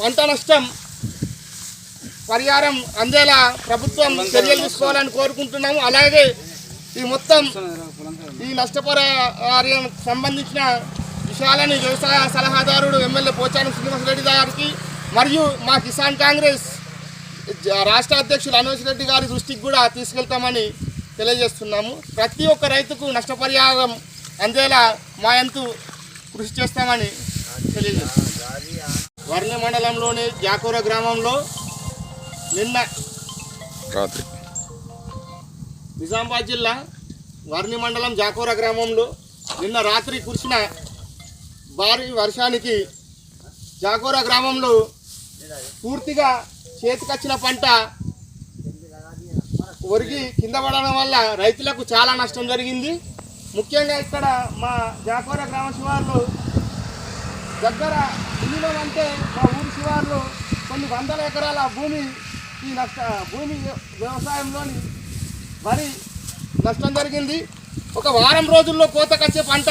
పంట నష్టం పరిహారం అందేలా ప్రభుత్వం చర్యలు తీసుకోవాలని కోరుకుంటున్నాము. అలాగే ఈ నష్టపరిహారం సంబంధించిన విషయాలని వ్యవసాయ సలహాదారుడు ఎమ్మెల్యే పోచారం శ్రీనివాసరెడ్డి గారికి మరియు మా కిసాన్ కాంగ్రెస్ రాష్ట్ర అధ్యక్షులు అనోజ్ రెడ్డి గారి దృష్టికి కూడా తీసుకెళ్తామని తెలియజేస్తున్నాము. ప్రతి ఒక్క రైతుకు నష్టపరిహారం అందేలా మా వంతు కృషి చేస్తామని తెలియజేస్తున్నాం. వర్ణి మండలంలోని జాకూర గ్రామంలో నిన్న రాత్రి నిజామాబాద్ జిల్లా వర్ణి మండలం జాకూర గ్రామంలో నిన్న రాత్రి కురిసిన భారీ వర్షానికి జాకూర గ్రామంలో పూర్తిగా చేతికొచ్చిన పంట ఒరిగి కింద పడడం వల్ల రైతులకు చాలా నష్టం జరిగింది. ముఖ్యంగా ఇక్కడ మా జాకూర గ్రామ శివార్లు దగ్గర మినిమం అంటే మా ఊరి శివార్లు కొన్ని వందల ఎకరాల భూమి వ్యవసాయంలోని వరి నష్టం జరిగింది. ఒక వారం రోజుల్లో కోతకొచ్చే పంట